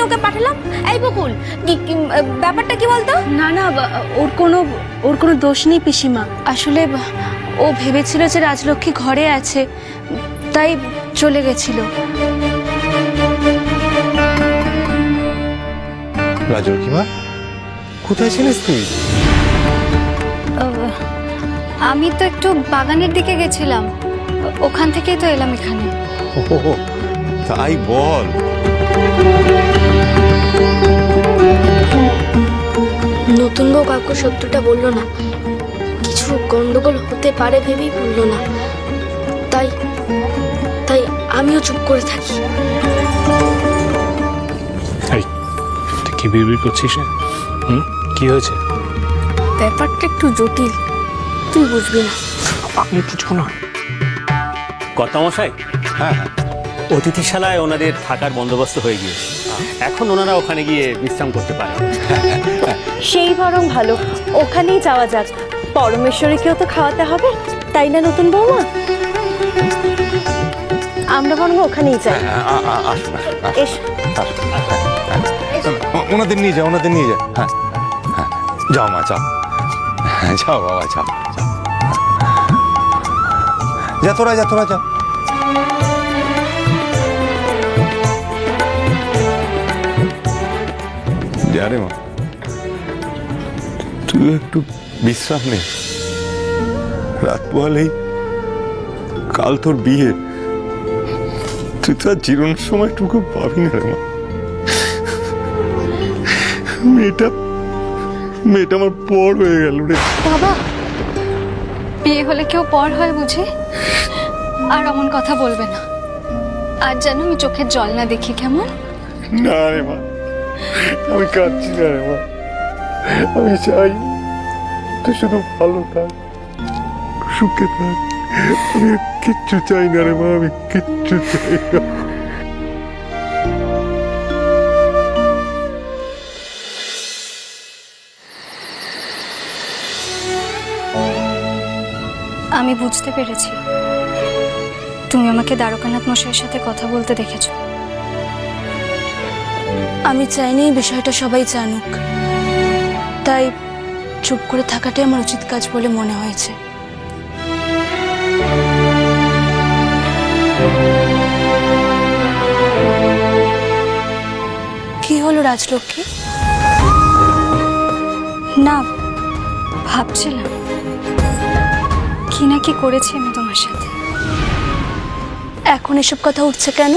ওকে পাঠালাম। এই বকুল, ব্যাপারটা কি বলতো? না না, ওর কোনো দোষ নেই পিসিমা। আসলে ও ভেবেছিল যে রাজলক্ষ্মী ঘরে আছে, তাই চলে গেছিল। রাজলক্ষ্মী মা, কোথায় ছিলিস তুই? আমি তো একটু বাগানের দিকে গেছিলাম, ওখান থেকেই তো এলাম এখানে। ও তাই বল। নতুন বউ কাকু সত্যটা বললো না, কিছু গন্ডগোল হতে পারে ভেবেই বললো না, তাই তাই আমিও চুপ করে থাকি। কি বিড়বিড় করছিস? কি হয়েছে? ব্যাপারটা একটু জটিল, তুই বুঝবি না। আমি বুঝবো না। কর্তামশাই, হ্যাঁ হ্যাঁ, অতিথিশালায় ওনাদের থাকার বন্দোবস্ত হয়ে গিয়েছে। এখন ওনারা ওখানে গিয়ে বিশ্রাম করতে পারে। সেই বরং ভালো, ওখানেই যাওয়া যাক। পরমেশ্বরীকেও তো খাওয়াতে হবে, তাই না নতুন বৌমা? আমরা বরং ওখানেই যাই। আসুন এসো। ওনাদের নিয়ে যা, ওনাদের নিয়ে যা। হ্যাঁ হ্যাঁ, যাও মা যাও। হ্যাঁ যাও বাবা, যাও যাও। যা তোরা, যা তোরা, যা। যা রে মা, তুই একটু বিশ্রাম নে। রাত পোহালেই কাল তোর বিয়ে, তুই তো আর জিরোনোর সময়টুকু পাবি না রে মা। মেয়েটা আমার পর হয়ে গেল রে। বাবা, বিয়ে হলে কেউ পর হয় বুঝি? আর অমন কথা বলবে না। আর যেন আমি চোখের জল না দেখি, কেমন? না রে মা, আমি কাঁদছি না রে মা। আমি চাই তুই শুধু ভালো থাক, সুখে থাক। আমি কিচ্ছু চাই না রে মা, আমি কিচ্ছু চাই না। আমি বুঝতে পেরেছি, তুমি আমাকে দ্বারকানাথ মশাইয়ের সাথে কথা বলতে দেখেছো। আমি চাইনি এই বিষয়টা সবাই জানুক, তাই চুপ করে থাকাটাই আমার উচিত কাজ বলে মনে হয়েছে। কি হলো রাজলক্ষ্মী? না, ভাবছিলাম কি না কি করেছি আমি তোমার সাথে। এখন এসব কথা উঠছে কেন?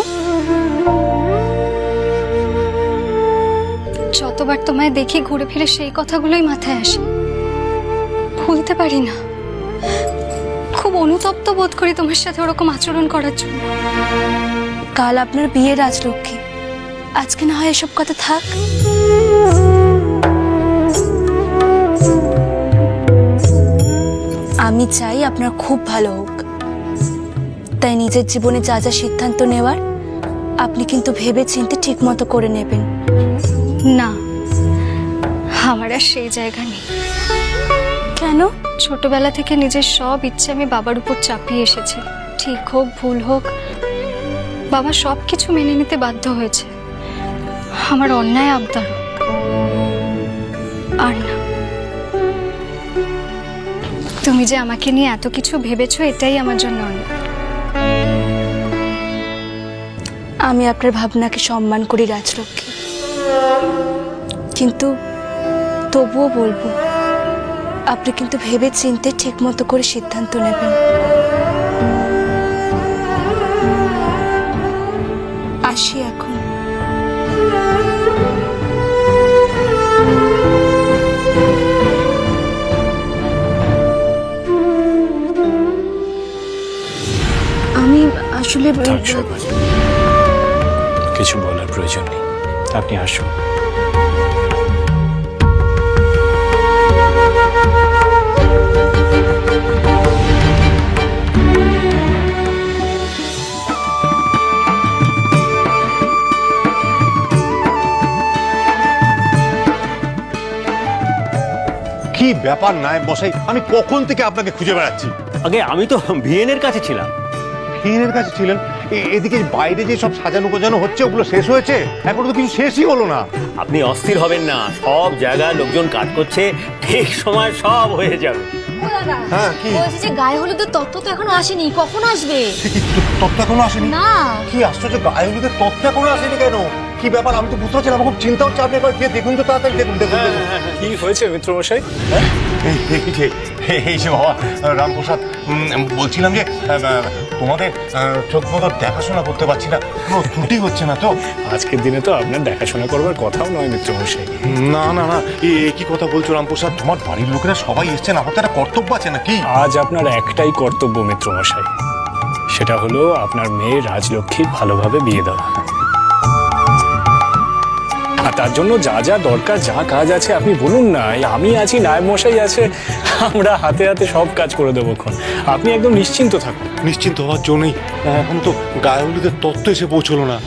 যতবার তোমায় দেখি ঘুরে ফিরে সেই কথাগুলোই মাথায় আসে, ভুলতে পারি না। খুব অনুতপ্ত বোধ করি তোমার সাথে ওরকম আচরণ করার জন্য। কাল আপনার বিয়ে রাজলক্ষ্মী, আজকে না হয় এসব কথা থাক। আমি চাই আপনার খুব ভালো হোক, তাই নিজের জীবনে যা যা সিদ্ধান্ত নেওয়ার আপনি কিন্তু ভেবে চিন্তে ঠিক মতো করে নেবেন। না, আমার আর সেই জায়গা নেই। কেন? ছোটবেলা থেকে নিজের সব ইচ্ছে আমি বাবার উপর চাপিয়ে এসেছি। ঠিক হোক ভুল হোক, বাবা সব কিছু মেনে নিতে বাধ্য হয়েছে। আমার অন্যায় আবদার আর না। তুমি যে আমাকে নিয়ে এত কিছু ভেবেছো, এটাই আমার জন্য অনেক। আমি আপনার ভাবনাকে সম্মান করি রাজলক্ষ্মী, কিন্তু তবুও বলবো আপনি কিন্তু ভেবে চিন্তে ঠিক মতো করে সিদ্ধান্ত নেবেন। আসি এখন। আমি আসলে কিছু বলার প্রয়োজন নেই, আপনি আসুন। কি ব্যাপার নায়েব মশাই, আমি কখন থেকে আপনাকে খুঁজে বেড়াচ্ছি। আগে আমি তো ভিএনের কাছে ছিলাম। ভিএনের কাছে ছিলেন? এদিকে বাইরে যে সব সাজানো গোজানো হচ্ছে ওগুলো শেষ হয়েছে? এখনো তো কিছু শেষই হলো না। আপনি অস্থির হবেন না, সব জায়গায় লোকজন কাজ করছে, ঠিক সময় সব হয়ে যাবে। হ্যাঁ কি বলছি যে গায়ে হলুদের তত্ত্ব তো এখনো আসেনি, কখন আসবে? তত্ত্ব এখনো আসেনি? না। কি আশ্চর্য, গায়ে হলুদের তত্ত্ব এখনো আসেনি কেন? কি ব্যাপার, আমি তো বুঝতে পারছি না, আমার খুব চিন্তা হচ্ছে। আপনি একবার গিয়ে দেখুন তো, তাড়াতাড়ি দেখুন দেখুন দেখুন। কি হয়েছে মিত্রমশাই? এই যে বাবা রামপ্রসাদ, বলছিলাম যে তোমাদের চোখ মতো দেখাশোনা করতে পারছি না, কোনো ত্রুটি হচ্ছে না তো? আজকের দিনে তো আপনার দেখাশোনা করবার কথাও নয় মিত্রমশাই। না না না, কি কথা বলছো রামপ্রসাদ? তোমার বাড়ির লোকেরা সবাই এসছেন, আমার তো একটা কর্তব্য আছে নাকি? আজ আপনার একটাই কর্তব্য মিত্রমশাই, সেটা হলো আপনার মেয়ে রাজলক্ষ্মীর ভালোভাবে বিয়ে দেওয়া। আর তার জন্য যা যা দরকার, যা কাজ আছে আপনি বলুন না। আমি আছি, নায়েব মশাই আছে, আমরা হাতে হাতে সব কাজ করে দেবো। আপনি একদম নিশ্চিন্ত থাকুন। নিশ্চিন্ত হওয়ার জন্যই এখন তো গায়ে হলুদের তত্ত্ব এসে পৌঁছলো না।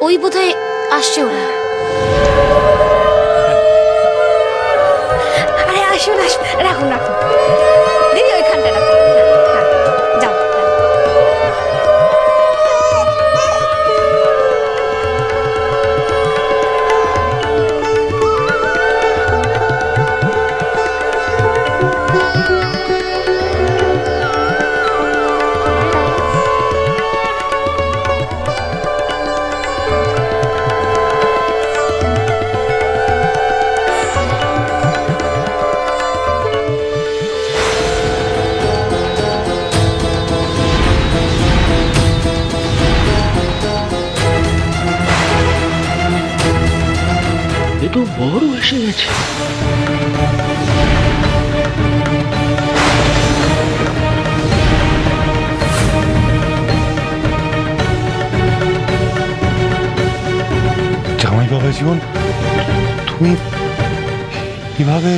ওই বোধহয় আসছে ওরা। আরে আসুন আসুন, রাখুন রাখুন দিদি, ওইখানটা রাখুন। যাও। জামাই বাবা জীবন, তুমি কিভাবে?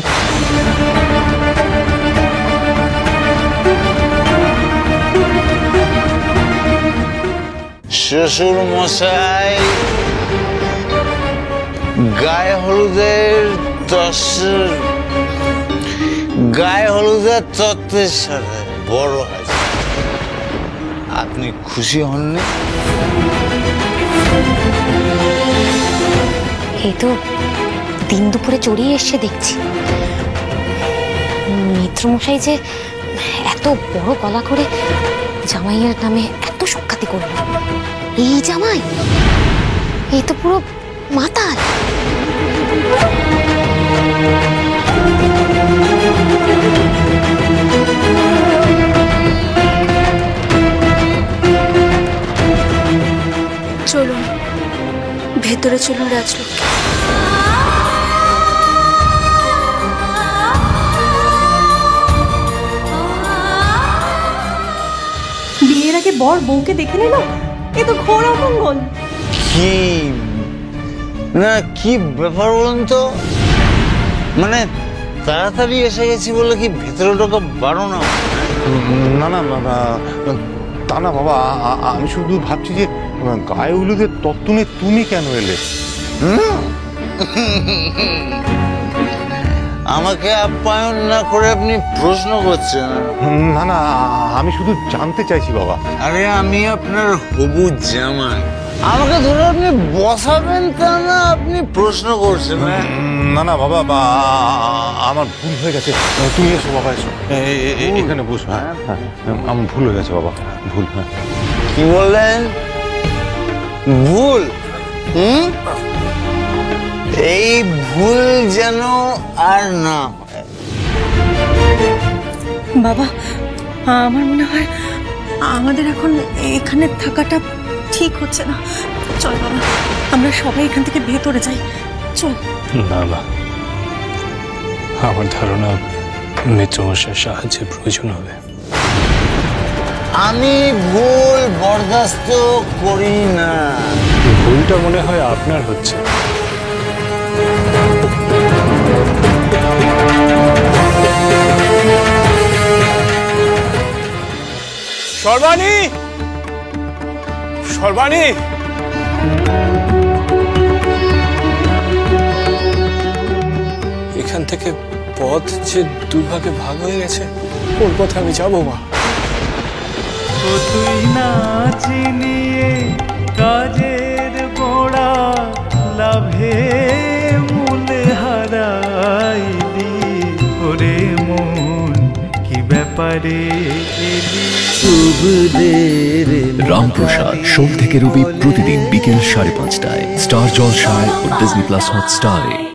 শ্বশুর মশাই, গায়ে হলুদের তত্ত্বের সাথে বড় আছে। আপনি খুশি হননি? এই তো দিন দুপুরে চড়িয়ে এসছে দেখছি। মিত্রমশাই যে এত বড় গলা করে জামাইয়ের নামে এত সুখ্যাতি করলো, এই জামাই এই তো পুরো মাতাল। চলুন ভেতরে, চলুন রাজলক্ষ্মী। বিয়ের আগে বর বউকে দেখে নিল, এ তো ঘোর অমঙ্গল। কি না, কি ব্যাপার বলুন তো? মানে তাড়াতাড়ি এসে গেছি বলে কি ভেতরে ঢোকা বারো না? না না না, তা না বাবা, আমি শুধু ভাবছি যে গায়ে হলুদের তত্ত্ব নিয়ে তুমি কেন এলে? আমাকে আপ্যায়ন না করে আপনি প্রশ্ন করছেন? না না, আমি শুধু জানতে চাইছি বাবা। আরে আমি আপনার হবু জামাই, আমাকে ধরে আপনি বসাবেন তা না, আপনি প্রশ্ন করছেন? না না বাবা, আমার ভুল হয়ে গেছে। তুমি এসো বাবা, এসো এখানে বসো। হ্যাঁ হ্যাঁ, আমার ভুল হয়ে গেছে বাবা, ভুল। হ্যাঁ কি বললেন? ভুল? এই ভুল যেন আর না হয়। বাবা, আমার মনে হয় আমাদের এখন এখানে থাকাটা ঠিক হচ্ছে না। চল বাবা, আমরা সবাই এখান থেকে ভেতরে যাই, চল। না না, আমার ধারণা মিত্রমশাইয়ের সাহায্যের প্রয়োজন হবে। আমি ভুল বরদাস্ত করি না। ভুলটা মনে হয় আপনার হচ্ছে। সর্বাণী, সর্বাণী, এখান থেকে পথ যে দুভাগে ভাগ হয়ে গেছে, ওর পথে আমি যাবো মা। তুই না চিনিয়ে কাজের গোড়া লাভে মূলে হারাইলি, ওরে মন কি ব্যাপারে এলি রামপ্রসাদ সোম থেকে রবি প্রতিদিন বিকেল 5:30টায় স্টার জলসায় ও ডিজনি প্লাস হটস্টারে।